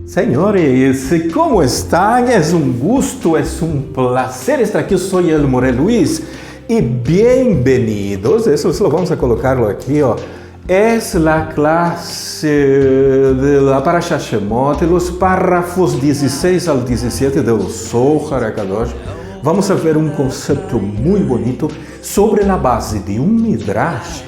Senhores, como estão? É gusto, é placer estar aqui. Eu sou el More Luis e bem-vindos. Isso vamos a colocarlo aqui, ó. É a classe de la Parashat Shemot, os párrafos 16 ao 17 do Zohar HaKadosh. Vamos a ver um conceito muito bonito sobre a base de um Midrash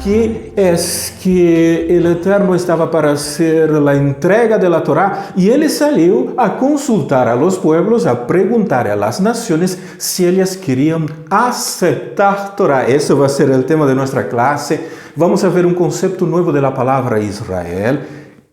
que es que el Eterno estaba para hacer la entrega de la Torá y él salió a consultar a los pueblos, a preguntar a las naciones si ellas querían aceptar Torá. Eso va a ser el tema de nuestra clase. Vamos a ver un concepto nuevo de la palabra Israel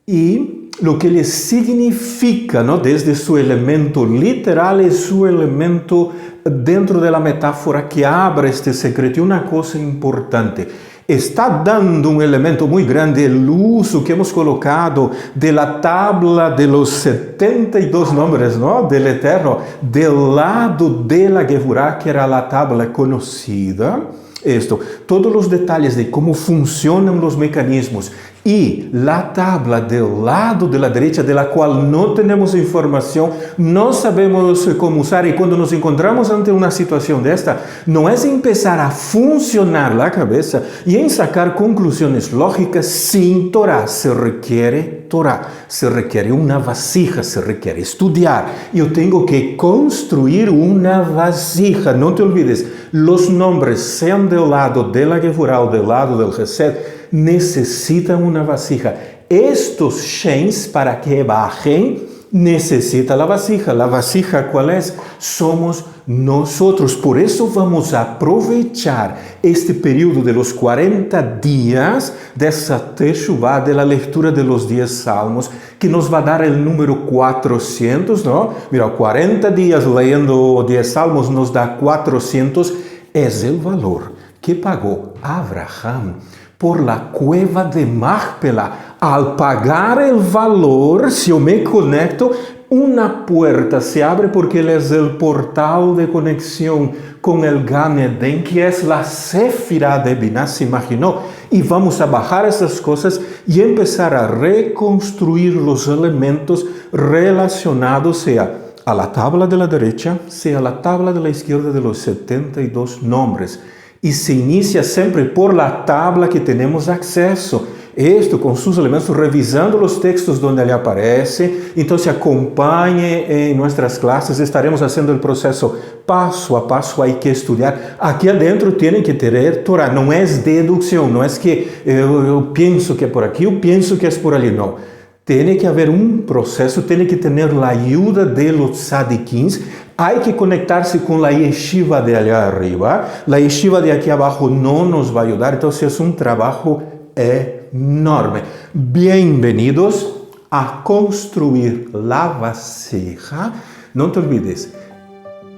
y lo que le significa, ¿no? Desde su elemento literal y su elemento dentro de la metáfora que abre este secreto. Y una cosa importante, está dando un elemento muy grande el uso que hemos colocado de la tabla de los 72 nombres, ¿no? Del Eterno, del lado de la Gevurá, que era la tabla conocida. Esto, todos los detalles de cómo funcionan los mecanismos y la tabla del lado de la derecha, de la cual no tenemos información, no sabemos cómo usar, y cuando nos encontramos ante una situación de esta, no es empezar a funcionar la cabeza y en sacar conclusiones lógicas sin Torah. Se requiere Torah, se requiere una vasija, se requiere estudiar. Yo tengo que construir una vasija. No te olvides, los nombres, sean del lado de la Gevurá o del lado del Gesed, necesitan una vasija. Estos sheins, para que bajen, necesita la vasija. ¿La vasija cuál es? Somos nosotros. Por eso vamos a aprovechar este periodo de los 40 días de esa Teshuvá, de la lectura de los 10 salmos, que nos va a dar el número 400, ¿no? Mira, 40 días leyendo 10 salmos nos da 400. Es el valor que pagó Abraham por la cueva de Macpela. Al pagar el valor, si yo me conecto, una puerta se abre porque él es el portal de conexión con el Gan Eden, que es la Séfira de Binah, se imaginó. Y vamos a bajar esas cosas y empezar a reconstruir los elementos relacionados, sea a la tabla de la derecha, sea a la tabla de la izquierda de los 72 nombres. Y se inicia siempre por la tabla que tenemos acceso. Esto con sus elementos, revisando los textos donde le aparece. Entonces acompañe en nuestras clases, estaremos haciendo el proceso paso a paso, hay que estudiar. Aquí adentro tienen que tener Torah, no es deducción, no es que yo pienso que es por aquí, yo pienso que es por allí, no. Tiene que haber un proceso, tiene que tener la ayuda de los tzadikins, hay que conectarse con la yeshiva de allá arriba, la yeshiva de aquí abajo no nos va a ayudar, entonces es un trabajo enorme. Bienvenidos a construir la vasija. No te olvides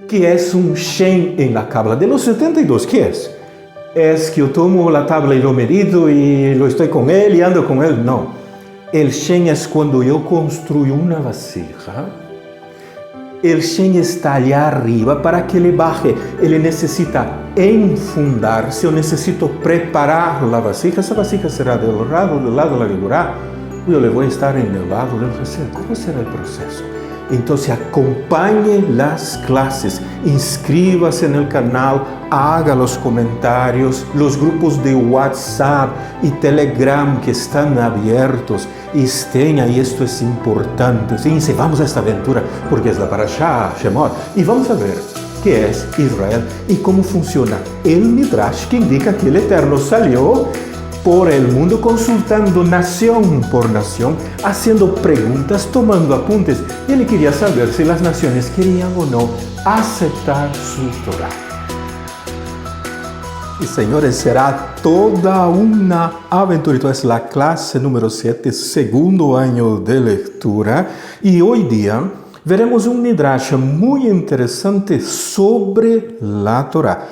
que es un shen en la tabla de los 72, ¿qué es? Es que yo tomo la tabla y lo medito y lo estoy con él y ando con él, no. El shen es cuando yo construyo una vasija. El shen está allá arriba para que le baje. Él necesita enfundarse. Yo necesito preparar la vasija. Esa vasija será del lado de la Gevurá. Yo le voy a estar en el lado del Gesed. ¿Cómo será el proceso? Entonces acompañe las clases, inscríbase en el canal, haga los comentarios, los grupos de WhatsApp y Telegram que están abiertos, estén ahí, esto es importante. Sí, vamos a esta aventura porque es la Parashat Shemot y vamos a ver qué es Israel y cómo funciona el Midrash que indica que el Eterno salió por el mundo consultando nación por nación, haciendo preguntas, tomando apuntes. Y él quería saber si las naciones querían o no aceptar su Torah. Y señores, será toda una aventura. Entonces, la clase número 7, segundo año de lectura. Y hoy día veremos un midrash muy interesante sobre la Torah.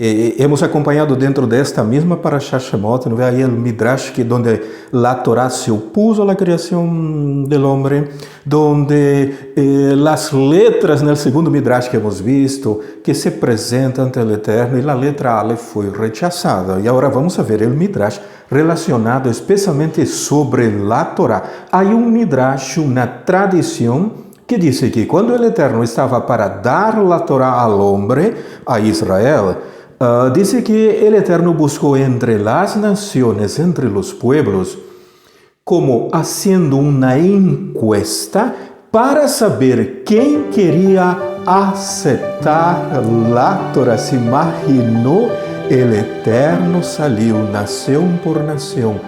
Hemos acompanhado dentro desta mesma Parashá Shemot, ¿no? Aí o Midrash, que donde la Torá se opuso a la creación del hombre, donde las letras no segundo Midrash que hemos visto, que se presenta ante el Eterno, e a letra Aleph foi rechazada. E agora vamos a ver o Midrash relacionado especialmente sobre la Torá. Há Midrash, uma tradição, que diz que quando o Eterno estava para dar a Torá ao homem, a Israel, dice que el Eterno buscó entre las naciones, entre los pueblos, como haciendo una encuesta para saber quién quería aceptar la Torah. Se imaginó, el Eterno salió nación por nación,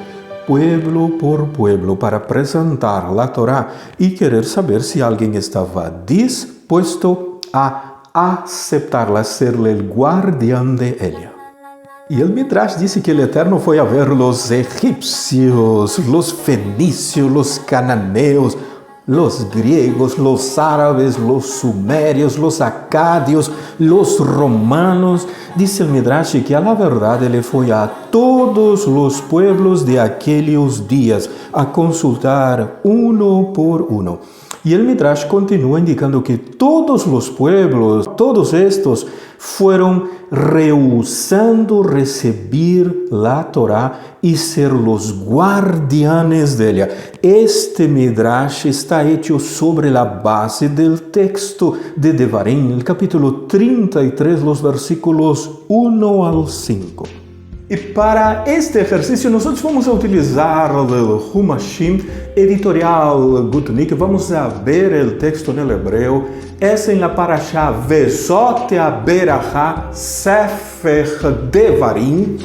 pueblo por pueblo, para apresentar la Torah y querer saber si alguien estaba dispuesto a aceptarla, serle el guardián de ella. Y el Midrash dice que el Eterno fue a ver los egipcios, los fenicios, los cananeos, los griegos, los árabes, los sumerios, los acadios, los romanos. Dice el Midrash que a la verdad él fue a todos los pueblos de aquellos días a consultar uno por uno. E o Midrash continua indicando que todos os pueblos, todos estes, foram rehusando receber a Torá e ser os guardianes dela. Este Midrash está hecho sobre a base do texto de Devarim, no capítulo 33, os versículos 1 ao 5. E para este exercício, nós vamos utilizar o Humashim editorial Gutnick. Vamos ver o texto no hebreu. É na Parashá Vezot Berachá Sefer Devarim,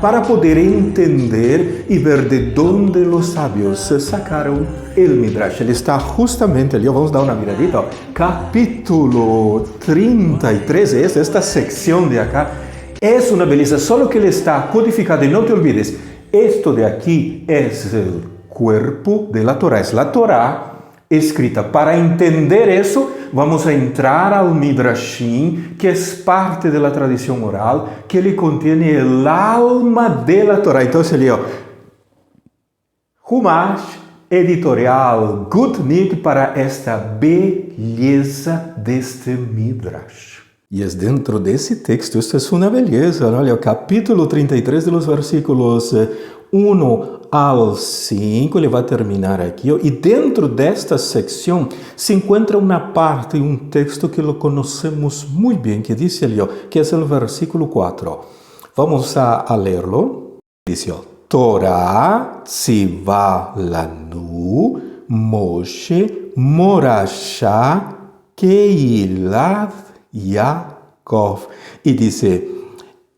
para poder entender e ver de onde os sábios sacaram o Midrash. Ele está justamente ali, vamos dar uma miradita, ó. Capítulo 33, esta secção de acá. É uma beleza, só que ele está codificado, e não te olvides, esto de aqui é o corpo de la Torá, é a Torá escrita. Para entender isso, vamos a entrar ao Midrashim, que é parte da tradição oral, que ele contém o alma de la Torá. Então, ali, ó, Humash editorial Gutnick para esta beleza deste Midrash. E é dentro desse texto, isso é uma beleza, não? Olha, o capítulo 33 dos versículos 1 ao 5, ele vai terminar aqui, ó, e dentro desta secção se encontra uma parte, um texto que lo conhecemos muito bem, que diz ali, ó, que é o versículo 4. Ó. Vamos a lerlo. Diz, ó, Torah tzivah lanu Moshe morashá keilat Yaakov. E diz,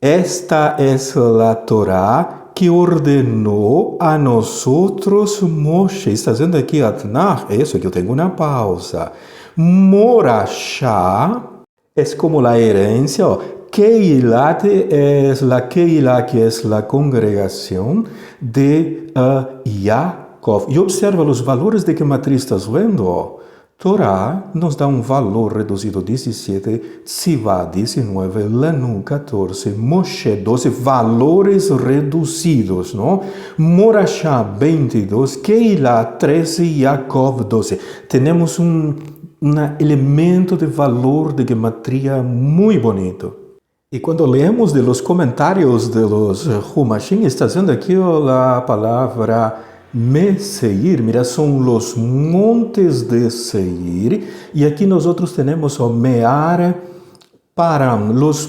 esta é a Torá que ordenou a nós Moshe. Está dizendo aqui, Atnach, isso que eu tenho uma pausa. Morashá é como a herência, ó. Keilat é a Keilah, que é a congregação de Yaakov. E observa os valores de que matriz estás vendo, ó. Torá nos dá um valor reduzido 17, Tzivá 19, Lanu 14, Moshe 12, valores reduzidos, não? Morashá 22, Keilah 13, Yaakov 12. Temos um elemento de valor de gematria muito bonito. E quando lemos de los comentários de los Humashim, está dizendo aqui a palavra Seir, mira, são os montes de Seir, e aqui nós temos o Mear Paran, las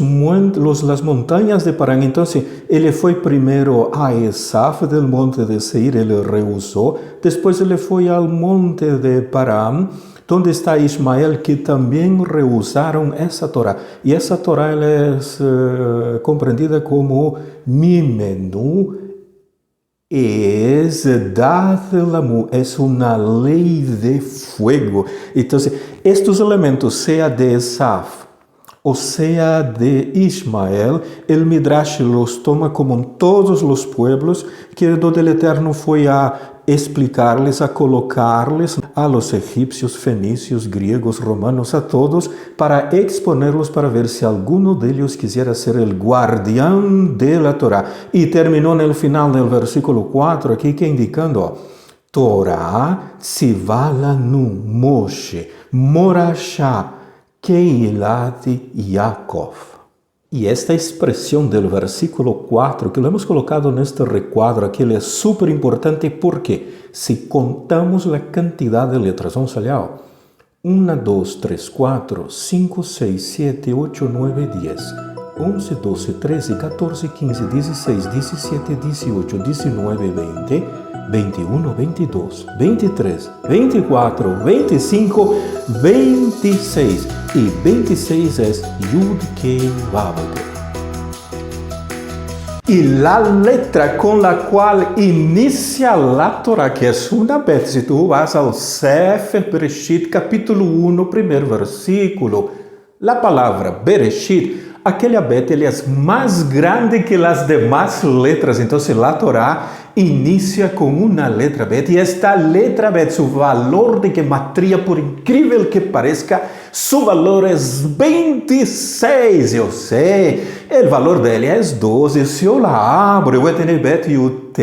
montanhas de Paran. Então, ele foi primeiro a Esaf del monte de Seir, ele rehusou, depois ele foi ao monte de Paran, onde está Ismael, que também rehusaram essa Torá. E essa Torá ela é compreendida como Mimenu, es Dadlamu, es una ley de fuego. Entonces, estos elementos, sea de Esaf o sea de Ismael, el Midrash los toma como todos los pueblos, que donde el Eterno fue a explicarles, a colocarles a los egipcios, fenicios, griegos, romanos, a todos, para exponerlos para ver si alguno de ellos quisiera ser el guardián de la Torah. Y terminó en el final del versículo 4 aquí que indicando, Torah tzivalanu Moshe, morashá, keilati Yaakov. Y esta expresión del versículo 4, que lo hemos colocado en este recuadro aquí, es súper importante porque si contamos la cantidad de letras, vamos allá, 1, 2, 3, 4, 5, 6, 7, 8, 9, 10, 11, 12, 13, 14, 15, 16, 17, 18, 19, 20, 21, 22, 23, 24, 25, 26. Y 26 es Yud Kei Vav Kei. Y la letra con la cual inicia la Torah, que es una bet, si tú vas al Sefer Bereshit, capítulo 1, primer versículo, la palabra Bereshit, aquele bet, ele es más grande que las demás letras. Entonces la Torah inicia con una letra bet. Y esta letra bet, su valor de gematría, por incrível que parezca, su valor es 26. Yo sé, el valor de ella es 12. Si yo la abro, yo voy a tener bet y ut,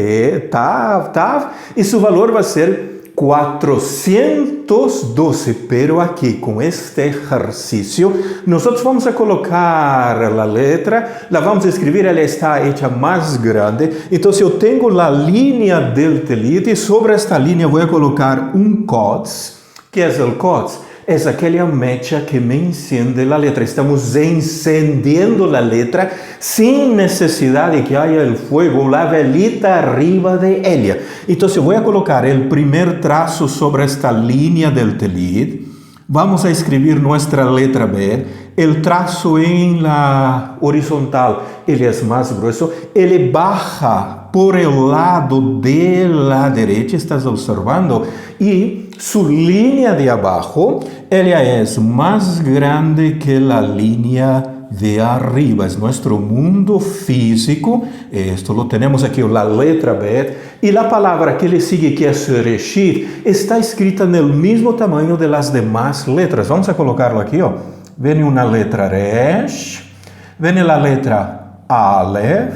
tav, y su valor va a ser 412, pero aquí con este ejercicio nosotros vamos a colocar la letra, la vamos a escribir, ella está hecha más grande, entonces yo tengo la línea del telit y sobre esta línea voy a colocar un kots. ¿Qué es el kots? Es aquella mecha que me enciende la letra. Estamos encendiendo la letra sin necesidad de que haya el fuego, la velita arriba de ella. Entonces voy a colocar el primer trazo sobre esta línea del telit. Vamos a escribir nuestra letra B. El trazo en la horizontal, él es más grueso. Él baja por el lado de la derecha, estás observando. Y su línea de abajo, ella es más grande que la línea de arriba. Es nuestro mundo físico. Esto lo tenemos aquí, la letra Bet. Y la palabra que le sigue, que es Reshit, está escrita en el mismo tamaño de las demás letras. Vamos a colocarlo aquí. Viene una letra Resh. Viene la letra Aleph.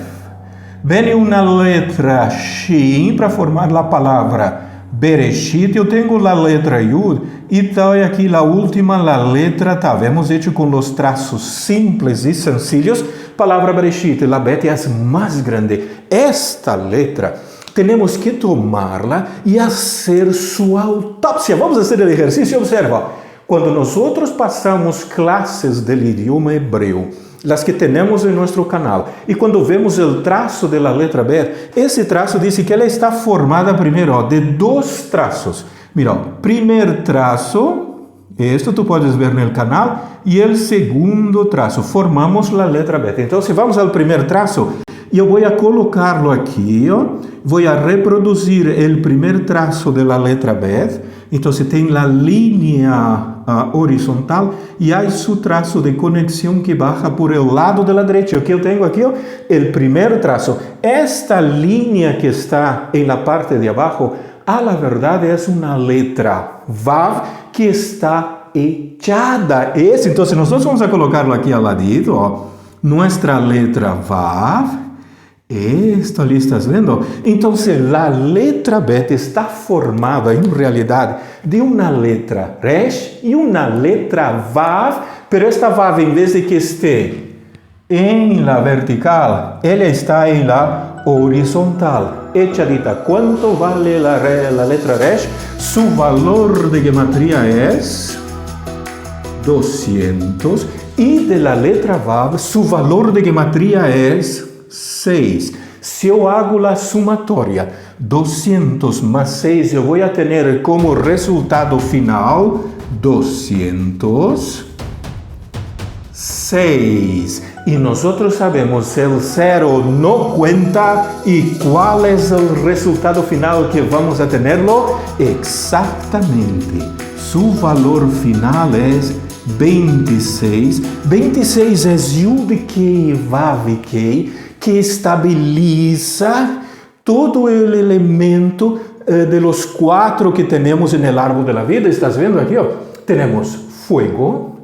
Viene una letra Shin para formar la palabra Bereshit. Eu tenho a letra Yud e está aqui a última, a letra Tav. Hemos hecho com os traços simples e sencillos. Palavra Bereshit, la Bet é mais grande. Esta letra, temos que tomá-la e fazer sua autópsia. Vamos fazer o exercício. Observa, quando nós passamos classes do idioma hebreu, las que tenemos en nuestro canal, y cuando vemos el trazo de la letra Bet, ese trazo dice que ela está formada primero de dos trazos. Mira, primer trazo, esto tú puedes ver en el canal, y el segundo trazo, formamos la letra Bet. Entonces vamos al primer trazo, yo voy a colocarlo aquí, voy a reproducir el primer trazo de la letra Bet. Entonces tem la línea horizontal y hay su trazo de conexión que baja por el lado de la derecha. Que eu tenho aqui, el primer trazo. Esta línea que está en la parte de abajo, a la verdad es una letra Vav que está echada. Entonces nosotros vamos a colocarlo aquí al ladito, nuestra letra Vav. Esto ali estás vendo? Então, a letra Bet está formada, em realidade, de uma letra Resh e uma letra Vav, pero esta Vav, em vez de que esteja em la vertical, ela está em la horizontal. Echadita. ¿Cuánto vale la letra Resh? Su valor de gematría es 200. Y de la letra Vav, su valor de gematría es 6. Se eu hago la sumatoria, 200 más 6, eu vou ter como resultado final 206. Y nosotros sabemos el 0 no cuenta. ¿Y cuál es el resultado final que vamos a tenerlo? Exactamente. Su valor final es 26. 26 es Yud Kei Vav Kei, que estabiliza todo el elemento de los 4 que tenemos en el árbol de la vida. ¿Estás viendo aquí? Tenemos fuego,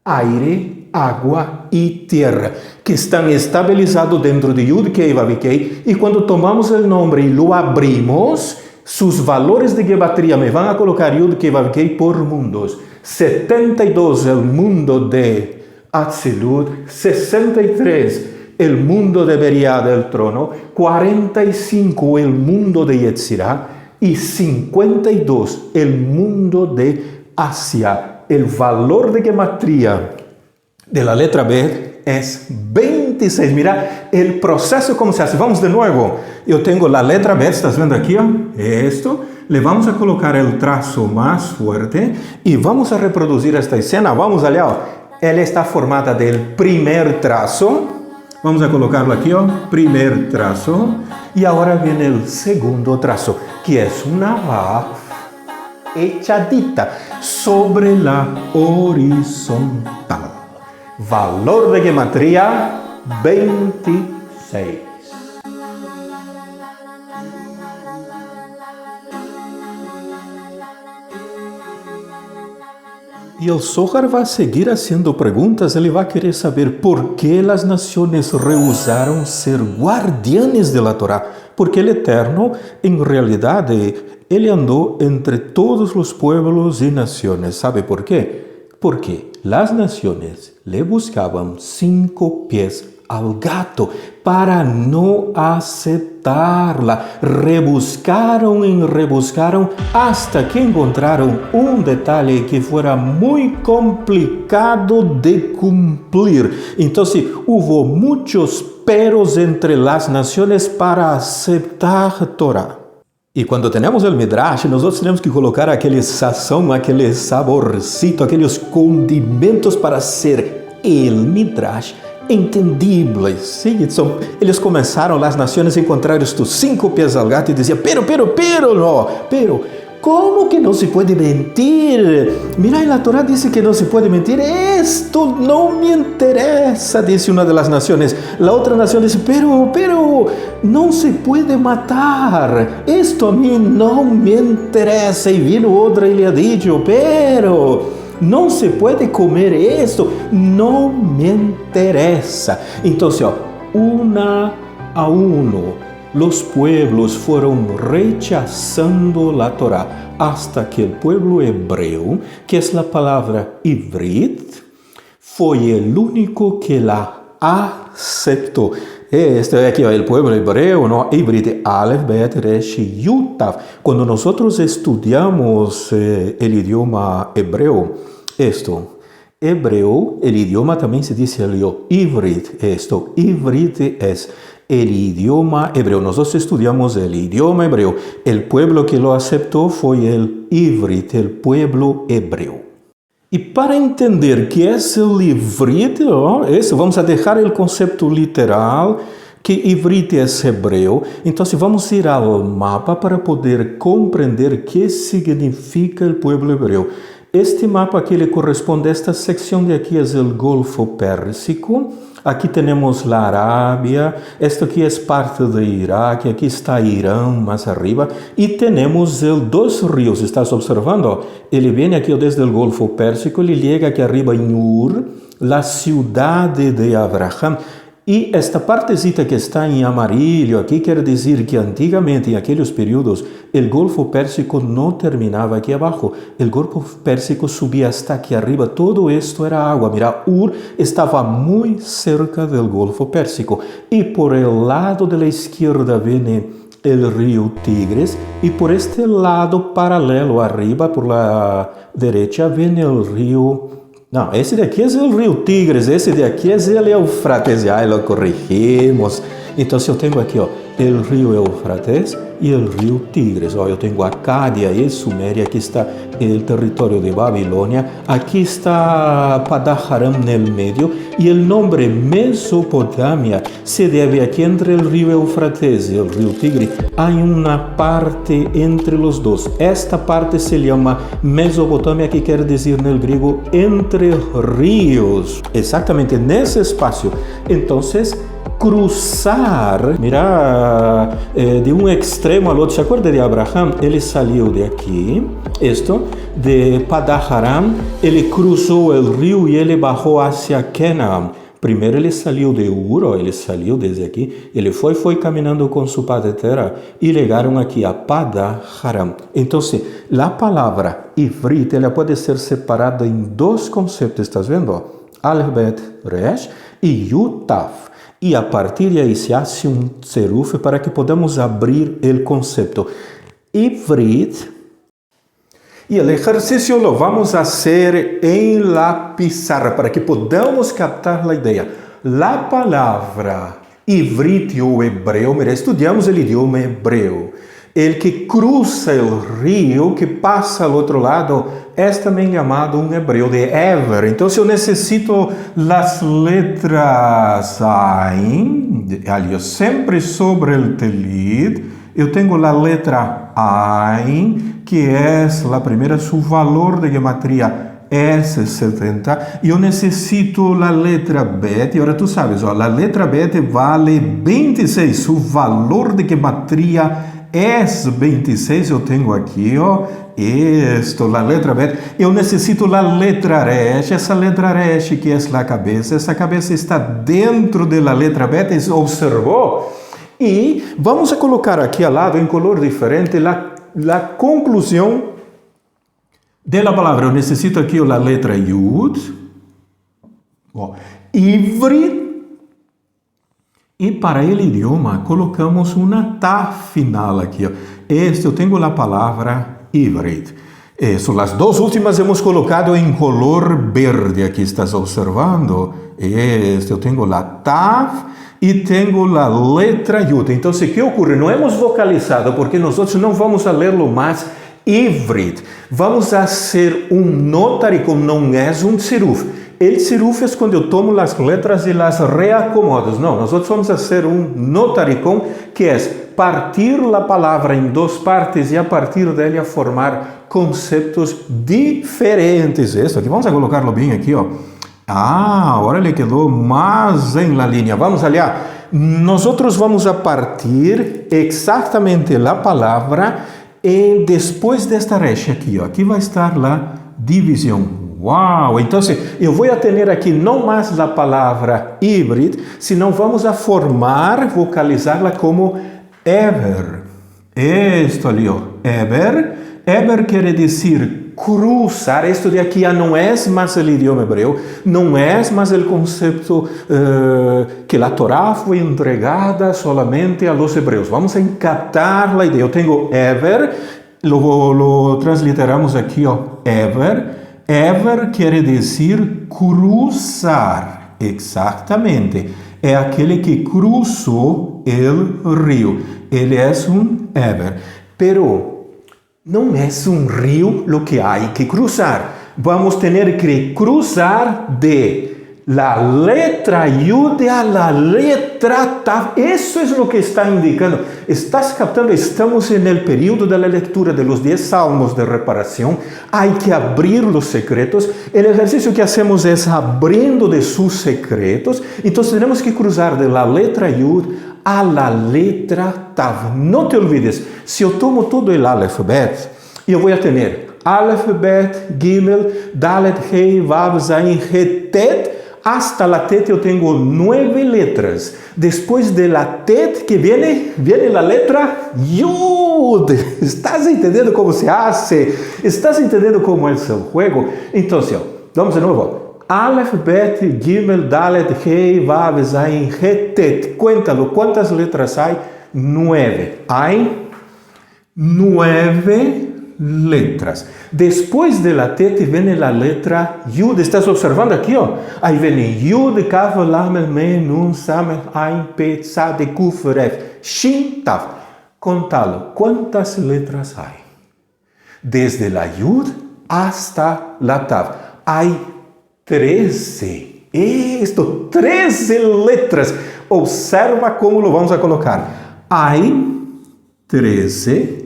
aire, agua y tierra, que están estabilizados dentro de Yud Kei Vav Kei. Y cuando tomamos el nombre y lo abrimos, sus valores de gematría me van a colocar Yud Kei Vav Kei por mundos. 72 el mundo de Atzilut, 63 el mundo de Beriah del trono, 45 el mundo de Yetzirah y 52 el mundo de Asia. El valor de gematría de la letra B es 26. Mira el proceso cómo se hace. Vamos de nuevo. Yo tengo la letra B, ¿estás viendo aquí? Esto. Le vamos a colocar el trazo más fuerte y vamos a reproducir esta escena. Vamos allá. Ella está formada del primer trazo. Vamos a colocarlo aquí, primer trazo. Y ahora viene el segundo trazo, que es una Vav echadita sobre la horizontal. Valor de gematría 26. Y el Zohar va a seguir haciendo preguntas. Él va a querer saber por qué las naciones rehusaron ser guardianes de la Torá. Porque el Eterno, en realidad, Él andó entre todos los pueblos y naciones. ¿Sabe por qué? Porque las naciones le buscaban 5 pies al gato para no aceptarla. Rebuscaron hasta que encontraron un detalle que fuera muy complicado de cumplir. Entonces hubo muchos peros entre las naciones para aceptar Torah. Y cuando tenemos el Midrash, nosotros tenemos que colocar aquele sazón, aquele saborcito, aqueles condimentos para hacer el Midrash entendibles. ¿Sí? Ellos comenzaron, las naciones, a encontrar estos 5 pies al gato y decían, pero, ¿cómo que no se puede mentir? Mira, la Torah dice que no se puede mentir. Esto no me interesa, dice una de las naciones. La otra nación dice, pero, no se puede matar. Esto a mí no me interesa. Y vino otra y le ha dicho, pero no se puede comer esto, no me interesa. Entonces, uno a uno, los pueblos fueron rechazando la Torá hasta que el pueblo hebreo, que es la palabra ivrit, fue el único que la aceptó. Este de aquí, el pueblo hebreo, ¿no? Ivrit, Aleph, Bet, Resh, Yud, Tav. Cuando nosotros estudiamos el idioma hebreo, hebreo, el idioma también se dice ivrit. Ivrit es el idioma hebreo. Nosotros estudiamos el idioma hebreo. El pueblo que lo aceptó fue el ivrit, el pueblo hebreo. Y para entender qué es el ivrit, ¿no? Vamos a dejar el concepto literal, que ivrit es hebreo. Entonces vamos a ir al mapa para poder comprender qué significa el pueblo hebreo. Este mapa aquí le corresponde a esta sección de aquí, es el Golfo Pérsico. Aquí tenemos la Arabia, esto aquí es parte de Irak, aquí está Irán más arriba, y tenemos dos ríos, ¿estás observando? Él viene aquí desde el Golfo Pérsico, él llega aquí arriba en Ur, la ciudad de Abraham. Y esta partecita que está en amarillo aquí quiere decir que antiguamente, en aquellos periodos, el Golfo Pérsico no terminaba aquí abajo. El Golfo Pérsico subía hasta aquí arriba. Todo esto era agua. Mira, Ur estaba muy cerca del Golfo Pérsico. Y por el lado de la izquierda viene el río Tigres. Y por este lado paralelo arriba, por la derecha, viene el río... No, ese de aquí es el río Tigres, ese de aquí es el Éufrates, ya lo corregimos. Entonces yo tengo aquí el río Éufrates y el río Tigres. Yo tengo Acadia y Sumeria, aquí está el territorio de Babilonia, aquí está Padaharam en el medio, y el nombre Mesopotamia se debe aquí entre el río Éufrates y el río Tigre. Hay una parte entre los dos. Esta parte se llama Mesopotamia, que quiere decir en el griego entre ríos. Exactamente en ese espacio. Entonces, cruzar, mira, de um extremo ao outro. ¿Se acuerda de Abraham? Ele saiu de aqui, de Paddan-Aram, ele cruzou o rio e ele bajou hacia Canaã. Primeiro ele saiu de Ur, ele saiu desde aqui, ele foi caminhando com sua padre terra e chegaram aqui a Paddan-Aram. Então, a palavra Ivrit, ela pode ser separada em dois conceitos, estás vendo? Aleph, Bet, Resh e Yud, Tav. E a partir de aí se hace um seruf para que podamos abrir o conceito. Ivrit. E o exercício lo vamos a hacer em la pizarra para que podamos captar a ideia. A palavra Ivrit ou hebreu, mira, estudamos o idioma hebreu. El que cruza o rio, que passa ao outro lado, é também chamado um hebreu de Ever. Então, eu necessito as letras Ain, ali sempre sobre o telid, eu tenho a letra Ain, que é a primeira, seu valor de gematria é 70. Eu necessito a letra Bet, e agora tu sabes, a letra Bet vale 26, seu valor de gematria é 26, eu tenho aqui, a letra Bet. Eu necessito a letra Resh, essa letra Resh que é a cabeça, essa cabeça está dentro da letra Bet, observou? E vamos a colocar aqui ao lado, em color diferente, a conclusão da palavra. Eu necessito aqui a letra Yud, Ivrit. E para o idioma, colocamos uma Tav final aqui. Eu tenho a palavra Ivrit. São as duas últimas hemos colocado em color verde. Aqui estás observando. Eu tenho a Tav e tenho a letra Yud. Então, o que ocorre? Não hemos vocalizado, porque nós não vamos a lerlo mais Ivrit. Vamos a ser um notaricon, não é um seruf. El seruf é quando eu tomo as letras e las reacomodo. Não, nós vamos fazer um notaricon, que é partir a palavra em duas partes e a partir dela formar conceitos diferentes. Isso aqui, vamos a colocarlo bem aqui, agora ele quedou mais em la linha. Vamos olhar. Nós vamos a partir exatamente a palavra e depois desta resh aqui, aqui vai estar a divisão. Uau! Então, eu vou ter aqui não mais a palavra Ivrit, senão vamos a formar, vocalizá-la como Eber. Isto ali, Eber. Eber quer dizer cruzar. Isto de aqui já não é mais o idioma hebreu, não é mais o conceito que a Torá foi entregada solamente a los hebreus. Vamos a encatar a ideia. Eu tenho Eber, lo transliteramos aqui, Eber. Ever quer dizer cruzar, exatamente. É aquele que cruzou o rio. Ele é um Ever. Pero não é um rio o que há que cruzar. Vamos ter que cruzar de la letra Yud a la letra Tav. Isso é o que está indicando. Estás captando? Estamos no período da leitura de los 10 salmos de reparação. Há que abrir os secretos. O exercício que hacemos é abrindo de seus secretos. Então, temos que cruzar de la letra Yud a la letra Tav. Não te olvides, se eu tomo todo o alfabeto, eu vou ter Aleph, Bet, Gimel, Dalet, Hei, Vav, Zayin, Retet. Hasta la tet eu tenho 9 letras. Depois de la tet que viene a letra Yud. Estás entendendo como se hace? Estás entendendo como é o jogo? Então, vamos de novo. Aleph, Bet, Gimel, Dalet, Hei, Vav, Zayin, Retet. Cuéntalo, quantas letras há? 9. Há 9 letras. Depois de la tet vem a letra Yud. Estás observando aqui, Aí vem Yud, Kaf, Lamed, Mem, Nun, Samet, Ain, Pet, Sad, Kuf, Ref, Shin, Tav. Contalo, quantas letras há? Desde la Yud hasta la Tav. Há 13. 13 letras. Observa como lo vamos a colocar. Há 13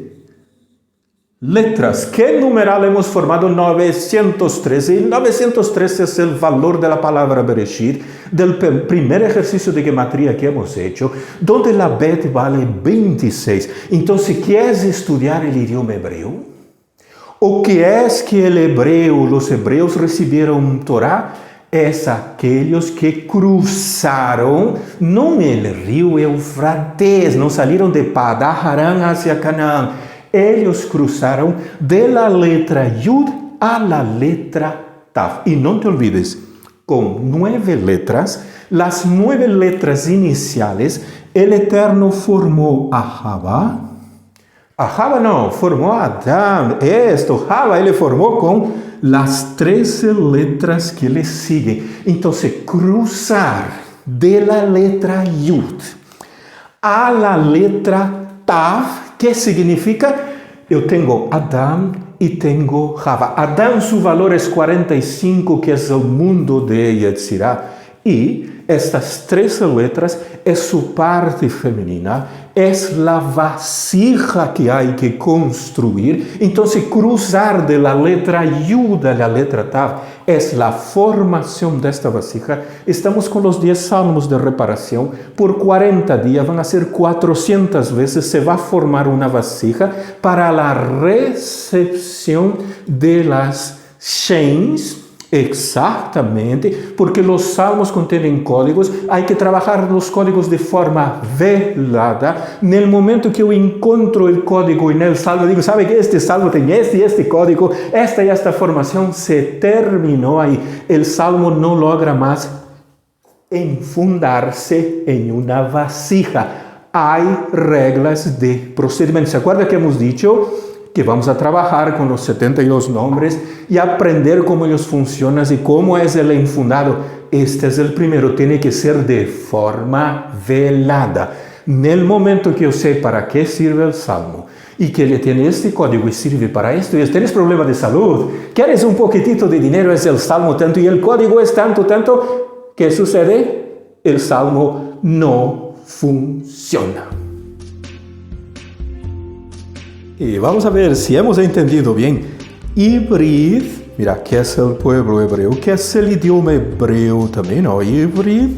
letras. ¿Qué numeral hemos formado? 913. Y 913 es el valor de la palabra Bereshit, del primer ejercicio de gematría que hemos hecho, donde la bet vale 26. Entonces, ¿qué es estudiar el idioma hebreo? ¿O qué es que los hebreos recibieron Torah? Es aquellos que cruzaron, no el río Eufrates, no salieron de Padán hacia Canaán. Ellos cruzaron de la letra Yud a la letra Tav. Y no te olvides, con 9 letras, las 9 letras iniciales, el Eterno formó a Java. A Java no, formó a Adán. Java él formó con las 13 letras que le siguen. Entonces, cruzar de la letra Yud a la letra Tav, ¿qué significa? Yo tengo Adán y tengo Java. Adán, su valor es 45, que es el mundo de Yetzirah. Y estas 13 letras es su parte femenina, es la vasija que hay que construir. Entonces, cruzar de la letra Yud a la letra Tav es la formación de esta vasija. Estamos con los 10 salmos de reparación. Por 40 días van a ser 400 veces. Se va a formar una vasija para la recepción de las Sheins. Exactamente, porque los salmos contienen códigos, hay que trabajar los códigos de forma velada. En el momento que yo encuentro el código en el salmo, digo, ¿sabe que este salmo tiene este y este código? Esta y esta formación se terminó ahí. El salmo no logra más enfundarse en una vasija. Hay reglas de procedimiento. ¿Se acuerda que hemos dicho que vamos a trabajar con los 72 nombres y aprender cómo ellos funcionan y cómo es el enfundado? Este es el primero, tiene que ser de forma velada. En el momento que yo sé para qué sirve el salmo y que le tiene este código y sirve para esto, y tienes problemas de salud, quieres un poquitito de dinero, es el salmo tanto y el código es tanto, ¿qué sucede? El salmo no funciona. Y vamos a ver si hemos entendido bien. Hibrid, mira, ¿qué es el pueblo hebreo? ¿Qué es el idioma hebreo también? ¿No? Hibrid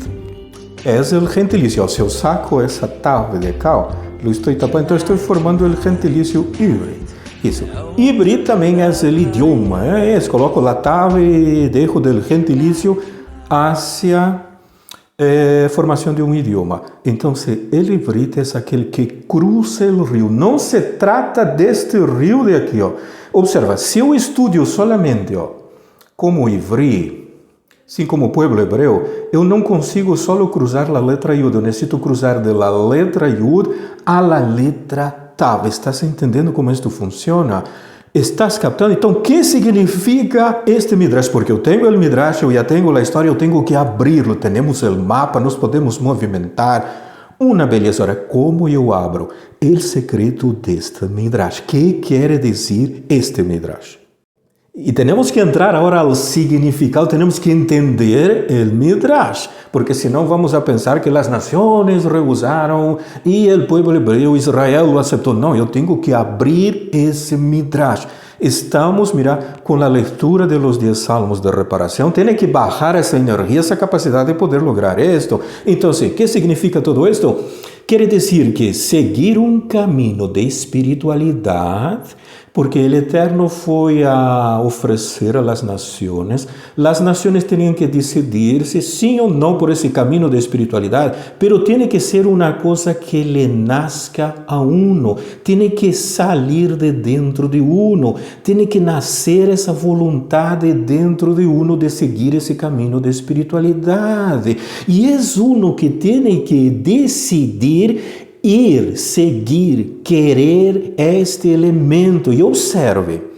es el gentilicio. Si yo saco esa tabla de acá, lo estoy tapando, entonces estoy formando el gentilicio hibrid. Eso. Hibrid también es el idioma. Coloco la tabla y dejo del gentilicio hacia formación de un idioma. Entonces, el hibrid es aquel que cruza el río. No se trata de este río de aquí. Observa, si yo estudio solamente como hibrid, sin como pueblo hebreo, yo no consigo solo cruzar la letra Yud. Yo necesito cruzar de la letra Yud a la letra Tav. ¿Estás entendiendo cómo esto funciona? ¿Estás captando? Entonces, ¿qué significa este Midrash? Porque yo tengo el Midrash, yo ya tengo la historia, yo tengo que abrirlo. Tenemos el mapa, nos podemos movimentar. Una belleza. Ahora, ¿cómo yo abro el secreto de este Midrash? ¿Qué quiere decir este Midrash? Y tenemos que entrar ahora al significado, tenemos que entender el Midrash, porque si no vamos a pensar que las naciones rehusaron y el pueblo hebreo, Israel, lo aceptó. No, yo tengo que abrir ese Midrash. Estamos, mira, con la lectura de los 10 salmos de reparación, tiene que bajar esa energía, esa capacidad de poder lograr esto. Entonces, ¿qué significa todo esto? Quiere decir que seguir un camino de espiritualidad, porque el Eterno fue a ofrecer a las naciones tenían que decidirse sí o no por ese camino de espiritualidad, pero tiene que ser una cosa que le nazca a uno, tiene que salir de dentro de uno, tiene que nacer esa voluntad de dentro de uno de seguir ese camino de espiritualidad, y es uno que tiene que decidir ir, seguir, querer este elemento. Y observe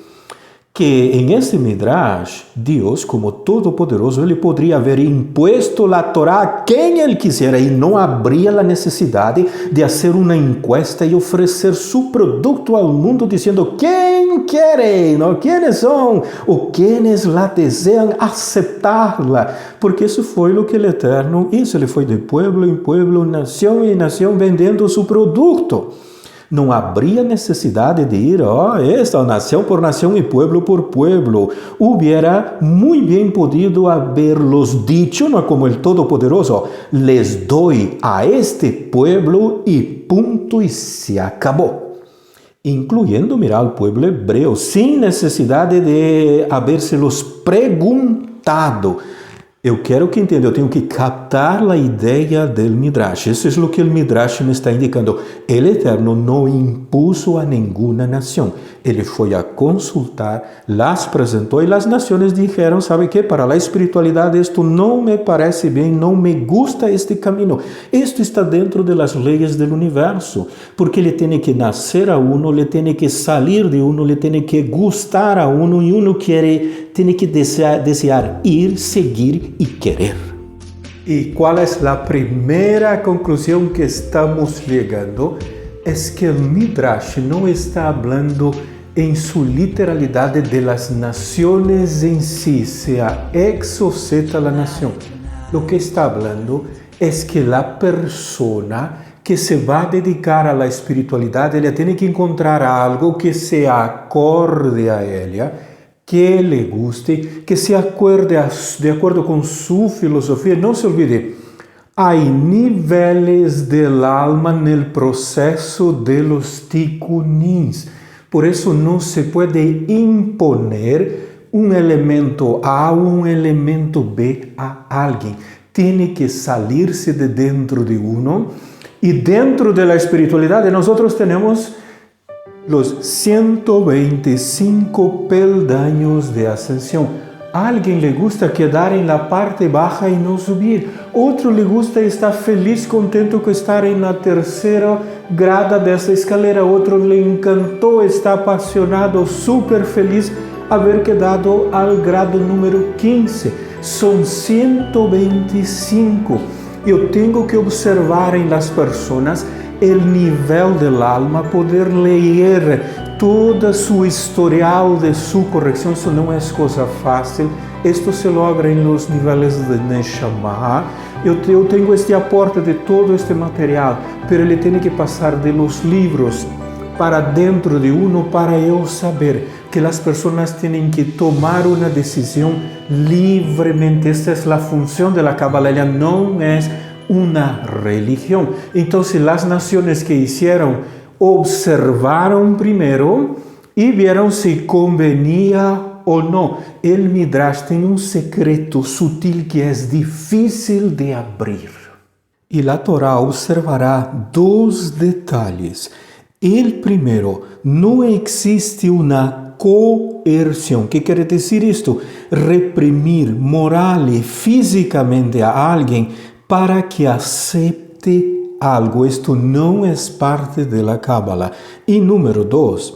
que en este Midrash, Dios, como Todopoderoso, Ele podría haber impuesto la Torah a quien Él quisiera y no habría la necesidad de hacer una encuesta y ofrecer su producto al mundo diciendo ¿quién quiere? ¿No? ¿Quiénes son? ¿O quiénes la desean aceptarla? Porque eso fue lo que el Eterno hizo. Ele foi de pueblo en pueblo, nación en nación, vendiendo su producto. Não habría necessidade de ir, esta nação por nação e pueblo por pueblo. Hubiera muy bien podido haberlos dicho, no como el Todopoderoso, les doy a este pueblo y punto y se acabó. Incluyendo, mira, al pueblo hebreo, sin necessidade de habérselos perguntado. Eu quero que entenda, eu tenho que captar a ideia do Midrash. Isso é o que o Midrash me está indicando. El Eterno não impuso a nenhuma nação. Ele foi a consultar, las apresentou e as nações disseram, sabe que? Para a espiritualidade isto não me parece bem, não me gusta este caminho. Isto está dentro das leis do universo, porque ele tem que nascer a uno, ele tem que sair de uno, ele tem que gustar a uno e uno tem que desejar ir, seguir e querer. E qual é a primeira conclusão que estamos chegando? É que o Midrash não está falando em sua literalidade de las nações em si, seja ex ou zeta a nação. O que está falando é que a persona que se vai dedicar à espiritualidade, ela tem que encontrar algo que se acorde a ela, que le guste, que se acuerde de acordo com sua filosofia. Não se olvide, há níveis del alma no processo de los tikkunins. Por isso não se pode imponer um elemento A ou um elemento B a alguém. Tem que salir-se de dentro de uno. E dentro da espiritualidade nós temos os 125 peldaños de ascensão. A alguém le gusta quedar em la parte baja e não subir. Outro le gusta estar feliz, contente com estar na terceira grada dessa escalera. Outro le encantou, está apaixonado, super feliz haver quedado ao grado número 15. São 125. Eu tenho que observar em las personas o nível del alma, poder ler toda su historial de su correcção. Isso não é coisa fácil. Isto se logra em los níveis de Neshama. Eu tenho este aporte de todo este material, pero ele tem que passar de los livros para dentro de uno, para eu saber que as pessoas têm que tomar uma decisão livremente. Esta é a função da Kabbalah, ela não é uma religião. Então, se as nações que hicieron observaram primeiro e vieram se convenia ou não. El Midrash tem um secreto sutil que é difícil de abrir. E a Torá observará dois detalhes. El primeiro, não existe uma coerção. O que quer dizer isto? Reprimir moral e fisicamente a alguém para que acepte algo. Isto não é parte da Kabbalah. E número 2,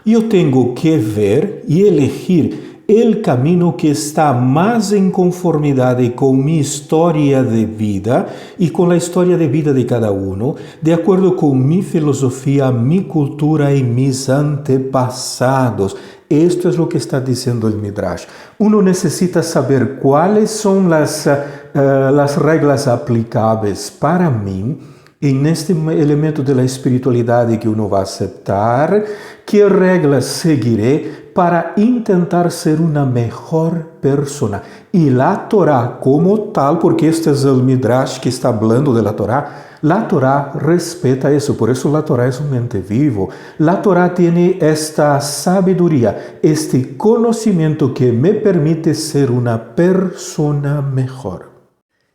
eu tenho que ver e elegir o caminho que está mais em conformidade com minha história de vida e com a história de vida de cada um, de acordo com minha filosofia, minha cultura e meus antepassados. Isto é o que está dizendo o Midrash. Uno necessita saber quais são as regras aplicáveis para mim e neste elemento da espiritualidade que uno vai aceitar, que regras seguirei para tentar ser uma melhor persona. E a Torá como tal, porque este é o Midrash que está falando da Torá, a Torá respeita isso, por isso a Torá é um ente vivo. A Torá tem esta sabedoria, este conhecimento que me permite ser uma persona melhor.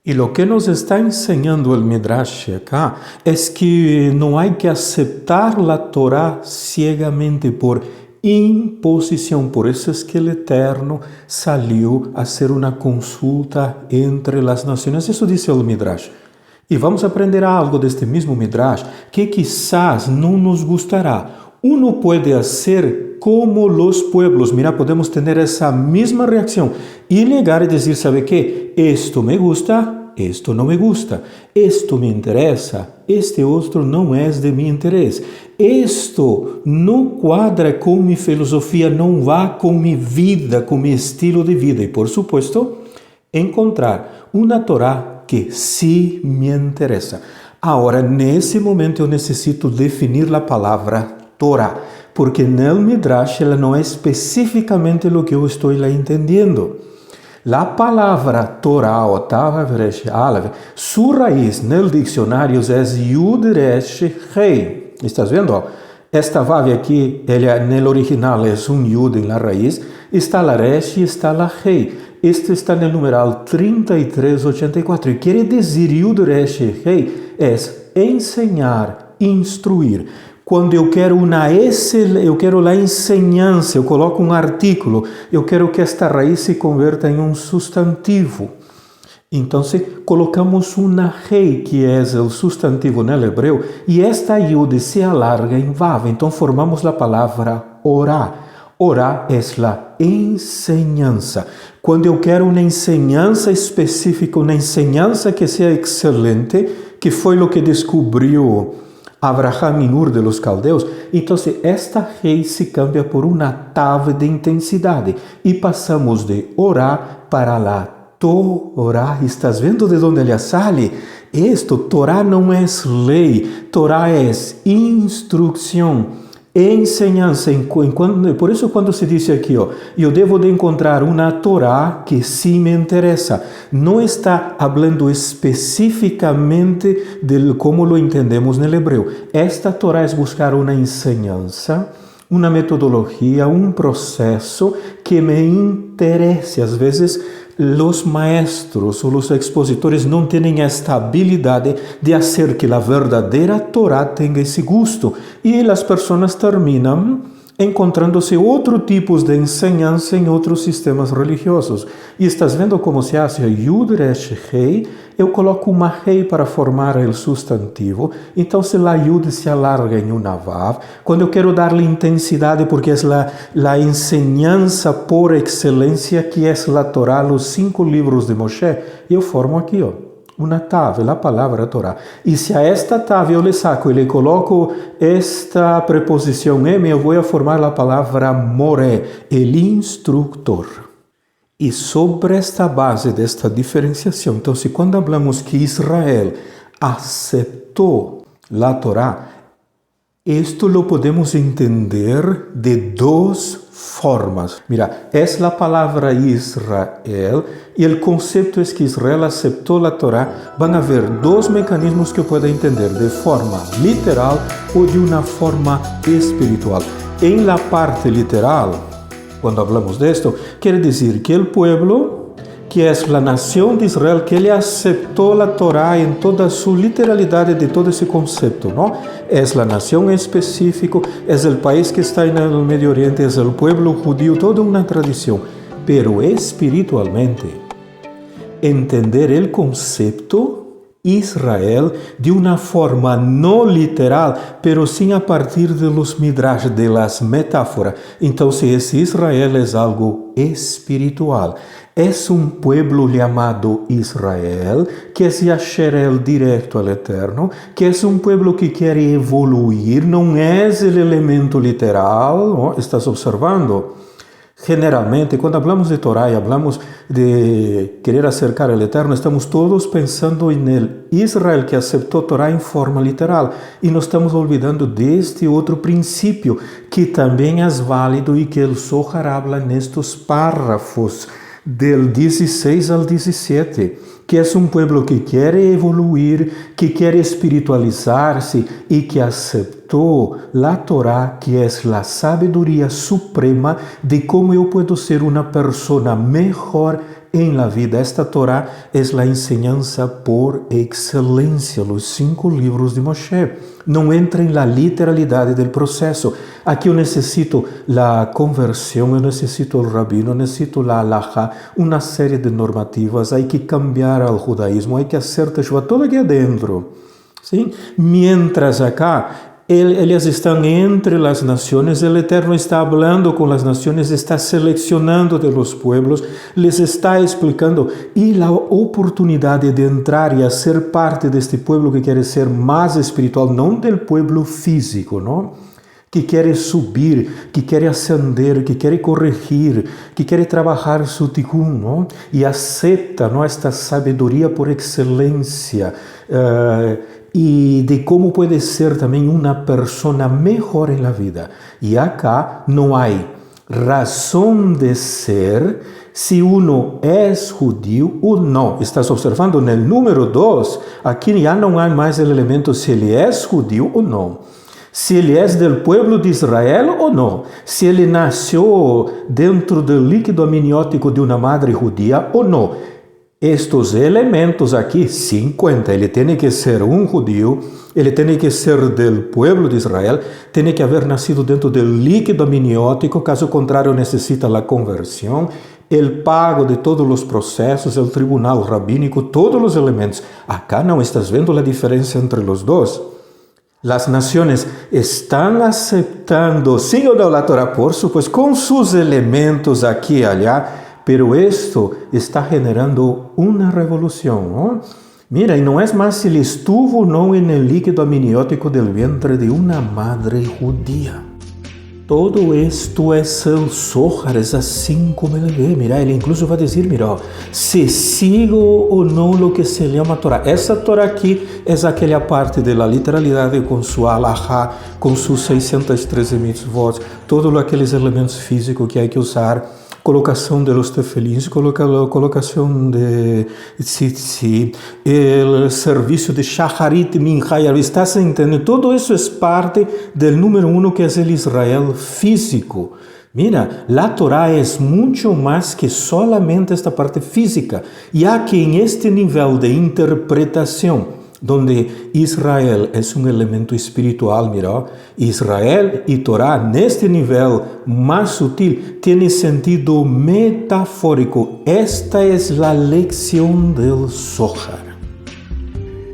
E o que nos está ensinando o Midrash acá é que não há que aceitar a Torá ciegamente por imposição. Por isso é que o Eterno saiu a ser uma consulta entre as nações. Isso diz o Midrash. E vamos aprender algo deste mesmo Midrash que quizás não nos gustará. Uno pode ser como os pueblos. Mira, podemos ter essa mesma reação e chegar e dizer, sabe que? Esto me gusta, esto não me gusta. Esto me interessa, este outro não é de meu interesse. Esto não quadra com minha filosofia, não vai com minha vida, com meu estilo de vida. E, por supuesto, encontrar uma Torá que sim me interessa. Agora, nesse momento, eu necessito definir a palavra Torá, porque no Midrash ela não é especificamente o que eu estou lá entendendo. A palavra Torá, Otava, Veresh, Aleph, sua raiz no dicionário é Yud, Resh, Rei. Estás vendo? Esta Vav aqui, no original é Yud na raiz, está la Resh e está la Rei. Este está no numeral 3384. E quer dizer Yud, Resh, Rei é ensinar, instruir. Quando eu quero eu quero a ensinança, eu coloco um artículo, eu quero que esta raiz se converta em um substantivo. Então, colocamos uma rei, que é o substantivo no hebreu, e esta yud se alarga em vav. Então, formamos a palavra orá. Orá é a ensinança. Quando eu quero uma ensinança específica, uma ensinança que seja excelente, que foi o que descobriu Abraham em Ur de los Caldeus, então esta rei se cambia por uma tav de intensidade e passamos de orar para la Torá. ¿Estás vendo de onde ela sale? Torá não é lei, Torá é instrução, ensinança. Por isso, quando se diz aqui, eu devo de encontrar uma Torá que sim me interessa, não está falando especificamente de como lo entendemos no hebreu. Esta Torá é buscar uma ensinança, uma metodologia, um processo que me interesse. Às vezes, os maestros ou os expositores não têm esta habilidade de fazer que a verdadeira Torá tenha esse gosto. E as pessoas terminam encontrando-se outros tipos de ensinança em outros sistemas religiosos. E estás vendo como se hace Yud, Resh, Rei? Eu coloco uma rei para formar o substantivo. Então, se a Yud se alarga em uma Vav, quando eu quero dar-lhe intensidade, porque é a ensinança por excelência, que é a Torá, os 5 livros de Moshe, eu formo aqui, uma tav, a palavra Torá. E se a esta tav eu lhe saco e lhe coloco esta preposição M, eu vou formar a palavra Moré, el instructor. E sobre esta base desta diferenciação, então, quando falamos que Israel aceitou a Torá, isto lo podemos entender de 2 formas. Mira, é a palavra Israel e o conceito é que Israel aceitou a Torá. Vão haver 2 mecanismos que eu posso entender, de forma literal ou de uma forma espiritual. Em la parte literal, quando falamos disto, quer dizer que o povo, que é a nação de Israel, que ele aceitou a Torá em toda a sua literalidade de todo esse conceito, não? É a nação específica, é o país que está no Medio Oriente, é o povo judío, toda uma tradição. Pero espiritualmente, entender o conceito Israel de uma forma não literal, pero sim a partir de los midrash, de las metáforas. Então, se esse Israel é algo espiritual, é um pueblo chamado Israel, que é Yasherel direto ao Eterno, que é um pueblo que quer evoluir, não é o elemento literal, estás observando? Generalmente, quando falamos de Torá e falamos de querer acercar ao Eterno, estamos todos pensando em Israel que aceitou Torá em forma literal e nós estamos olvidando deste outro princípio que também é válido e que o Zohar habla nestes párrafos del 16 al 17, que é um povo que quer evoluir, que quer espiritualizar-se e que aceitou a Torá, que é a sabedoria suprema de como eu posso ser uma pessoa melhor em la vida. Esta Torá é a enseñanza por excelência, os 5 livros de Moshe. Não entra em la literalidade do processo. Aqui eu necessito a conversão, eu necessito o rabino, eu necessito a halajá, uma série de normativas. Há que cambiar ao judaísmo, há que fazer teshuvá, todo aqui adentro. Sim? Mientras acá, eles estão entre as nações, o Eterno está falando com as nações, está selecionando de los pueblos, les está explicando, e a oportunidade de entrar e ser parte deste pueblo que quer ser mais espiritual, não do pueblo físico, não? Que quer subir, que quer ascender, que quer corrigir, que quer trabalhar su tikkun, não? E aceita, não, esta sabedoria por excelência, y de cómo puede ser también una persona mejor en la vida. Y acá no hay razón de ser si uno es judío o no. Estás observando en el número 2, aquí ya no hay más el elemento si él es judío o no. Si ele é del pueblo de Israel ou não, se ele nasceu dentro do líquido amniótico de uma madre judía ou não. Estes elementos aqui, 50, ele tem que ser um judío, ele tem que ser del pueblo de Israel, tem que haver nascido dentro do líquido amniótico, caso contrário necessita a conversão, o pago de todos os processos, o tribunal rabínico, todos os elementos. Acá não estás vendo a diferença entre os dois. Las naciones están aceptando, sin o no la Torah, por supuesto, con sus elementos aquí y allá, pero esto está generando una revolución, ¿no? Mira, y no es más si él estuvo o no en el líquido amniótico del vientre de una madre judía. Todo esto es el Zohar, es assim como ele vê. Mira, ele incluso vai dizer, mira, se sigo ou não o que se llama Torah. Essa Torah aqui é aquela parte da literalidade com sua alahá, com seus 613 mitzvot, todos aqueles elementos físicos que há que usar, colocação de los tefilins, colocação de tzitzit, o serviço de shacharit, mincha, estás entendendo? Todo isso é parte do número 1 que é o Israel físico. Mira, la Torah é muito mais que solamente esta parte física, já que em este nível de interpretação, donde Israel é um elemento espiritual, mira, Israel e Torá, neste nível mais sutil, tem sentido metafórico. Esta é a lección del Zohar.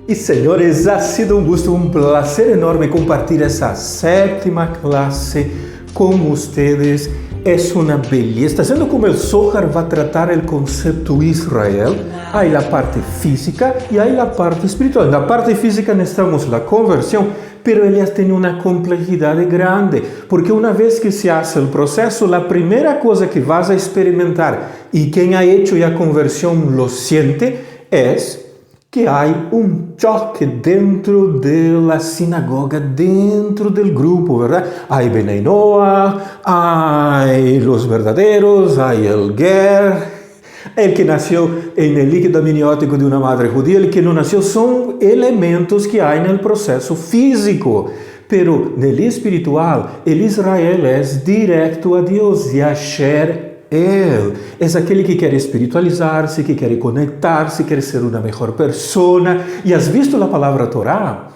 E, senhores, ha sido um gusto, um placer enorme compartilhar essa 7ª classe com ustedes. É uma beleza. Está sendo como o Zohar vai tratar o conceito Israel. Há a parte física e há a parte espiritual. Na parte física necessitamos a conversão, pero elas têm uma complexidade grande, porque uma vez que se hace o processo, a primeira coisa que vas a experimentar, e quem ha hecho a conversão lo siente, é que há choque dentro da sinagoga, dentro do grupo, ¿verdad? Hay Benei Noach, hay los verdaderos, hay el Ger, el que nació en el líquido amniótico de una madre judía, el que no nació, son elementos que hay en el proceso físico. Pero en el espiritual, el Israel es directo a Dios, Yasher Él é aquele que quer espiritualizar-se, que quer conectar-se, quer ser uma melhor pessoa. E has visto a palavra Torá?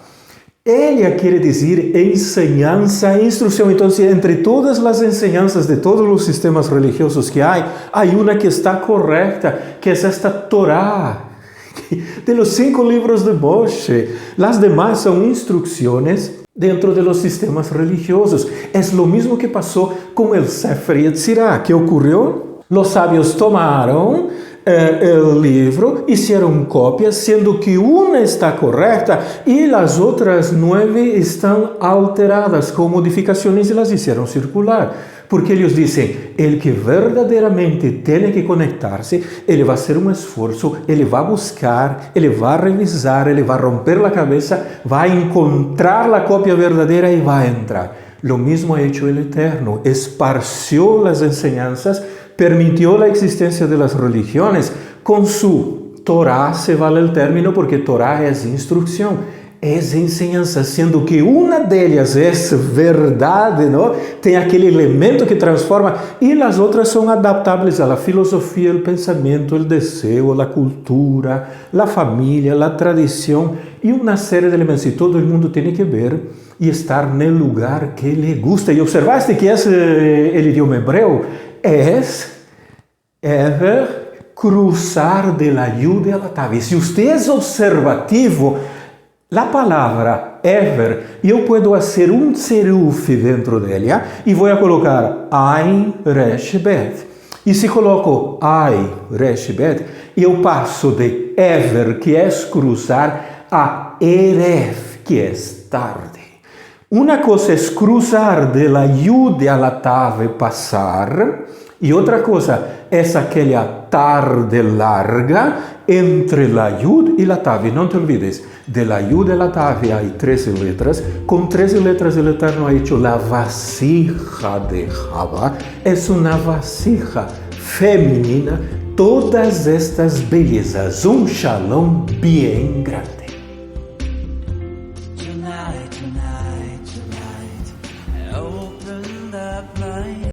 Ela quer dizer enseñanza, instrução. Então, entre todas as enseñanças de todos os sistemas religiosos que há uma que está correta, que é esta Torá, de los 5 livros de Moshe. As demais são instruções dentro de los sistemas religiosos. Es lo mismo que pasó con el Sefer Yetzirah. ¿Qué ocurrió? Los sabios tomaron el libro, hicieron copias, siendo que una está correcta y las otras 9 están alteradas con modificaciones y las hicieron circular. Porque eles dizem, el que verdadeiramente tem que conectar-se, ele vai fazer um esforço, ele vai buscar, ele vai revisar, ele vai romper a cabeça, vai encontrar a cópia verdadeira e vai entrar. Lo mismo ha hecho el Eterno, esparció las enseñanzas, permitió la existencia de las religiones. Con su Torah se vale el término porque Torah es instrucción. É enseñança, sendo que uma delas é verdade, não? Tem aquele elemento que transforma, e as outras são adaptáveis à filosofia, ao pensamento, ao desejo, à cultura, à família, à tradição, e uma série de elementos. E todo mundo tem que ver e estar no lugar que lhe gusta. E observaste que esse o idioma hebreu é cruzar de la Yud a la Tav. E se você é observativo, a palavra ever, eu posso fazer um seruf dentro dela e vou colocar Ain Resh Bet. E se coloco Ain Resh Bet, eu passo de ever, que é cruzar, a Erev, que é tarde. Uma coisa é cruzar de la Yud a la Tav, passar, e outra coisa é aquela tarde larga entre la Yud y la Tav. Y no te olvides, de la Yud y la Tav hay 13 letras. Con 13 letras el Eterno ha hecho la vasija de Java. Es una vasija femenina. Todas estas bellezas, un shalom bien grande.